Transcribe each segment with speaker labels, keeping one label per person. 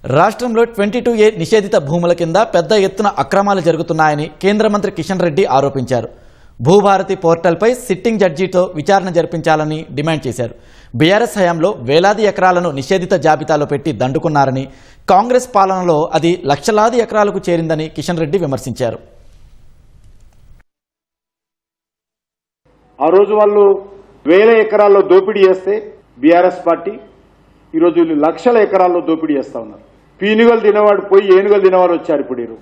Speaker 1: రాష్ట్రంలో 22A నిషేధిత భూముల కింద పెద్ద ఎత్తున అక్రమాలు జరుగుతున్నాయని కేంద్ర మంత్రి కిషన్ రెడ్డి ఆరోపించారు. భూభారతి పోర్టల్పై సిట్టింగ్ జడ్జితో విచారణ జరిపించాలని డిమాండ్ చేశారు. బీఆర్ఎస్ హయాంలో వేలాది ఎకరాలను నిషేధిత జాబితాలో పెట్టి దండుకున్నారని, కాంగ్రెస్ పాలనలో అది లక్షలాది ఎకరాలకు చేరిందని కిషన్ రెడ్డి విమర్శించారు.
Speaker 2: ఆ రోజు వాళ్ళు వేల ఎకరాల్లో దోపిడీ చేస్తే బీఆర్ఎస్ పార్టీ ఈరోజు లక్షల ఎకరాల్లో దోపిడీ చేస్తా ఉన్నారు. పీనుగలు తినేవాడు పోయి ఏనుగలు తినేవారు వచ్చారు. ఇప్పుడు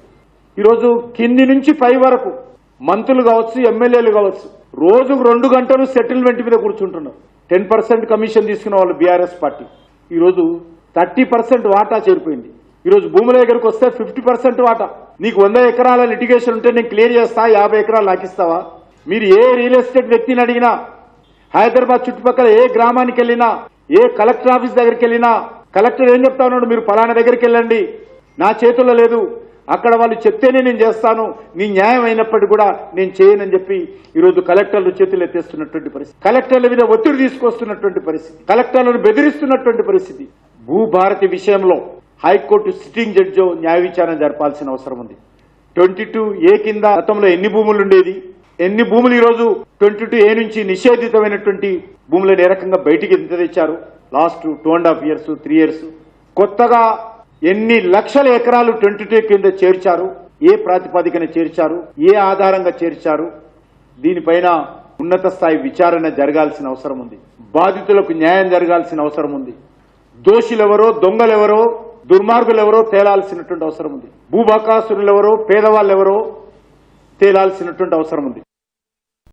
Speaker 2: ఈరోజు కింది నుంచి పై వరకు మంత్రులు కావచ్చు, ఎమ్మెల్యేలు కావచ్చు, రోజుకు 2 గంటలు సెటిల్మెంట్ మీద కూర్చుంటున్నారు. 10% కమిషన్ తీసుకున్న వాళ్ళు బీఆర్ఎస్ పార్టీ ఈరోజు 30% వాటా చేరిపోయింది. ఈరోజు భూముల దగ్గరకు వస్తే 50% వాటా. నీకు 100 ఎకరాల లిటిగేషన్ ఉంటే నేను క్లియర్ చేస్తా, 50 ఎకరాలు నాకు ఇస్తావా? మీరు ఏ రియల్ ఎస్టేట్ వ్యక్తిని అడిగినా, హైదరాబాద్ చుట్టుపక్కల ఏ గ్రామానికి వెళ్ళినా, ఏ కలెక్టర్ ఆఫీస్ దగ్గరికి వెళ్ళినా కలెక్టర్ ఏం చెప్తా ఉన్నాడు, మీరు ఫలానా దగ్గరికి వెళ్ళండి, నా చేతుల్లో లేదు, అక్కడ వాళ్ళు చెప్తేనే నేను చేస్తాను, నీ న్యాయం అయినప్పటికీ కూడా నేను చేయనని చెప్పి ఈరోజు కలెక్టర్లు చేతులు ఎత్తేస్తున్నటువంటి పరిస్థితి, కలెక్టర్ల మీద ఒత్తిడి తీసుకొస్తున్నటువంటి పరిస్థితి, కలెక్టర్లను బెదిరిస్తున్నటువంటి పరిస్థితి. భూభారతి విషయంలో హైకోర్టు సిట్టింగ్ జడ్జి న్యాయ విచారణ జరపాల్సిన అవసరం ఉంది. 22A కింద గతంలో ఎన్ని భూములు ఉండేది, ఎన్ని భూములు ఈరోజు 22A నుంచి నిషేధితమైనటువంటి భూములను ఏ రకంగా బయటికి ఎంత తెచ్చారు లాస్ట్ 2.5 years 3 years, కొత్తగా ఎన్ని లక్షల ఎకరాలు 22A కింద చేర్చారు, ఏ ప్రాతిపదికన చేర్చారు, ఏ ఆధారంగా చేర్చారు, దీనిపైన ఉన్నత స్థాయి విచారణ జరగాల్సిన అవసరం ఉంది. బాధితులకు న్యాయం జరగాల్సిన అవసరం ఉంది. దోషులెవరో, దొంగలెవరో, దుర్మార్గులెవరో తేలాల్సినటువంటి అవసరం ఉంది. భూభాకాసురులెవరో, పేదవాళ్ళెవరో తేలాల్సినటువంటి అవసరం ఉంది.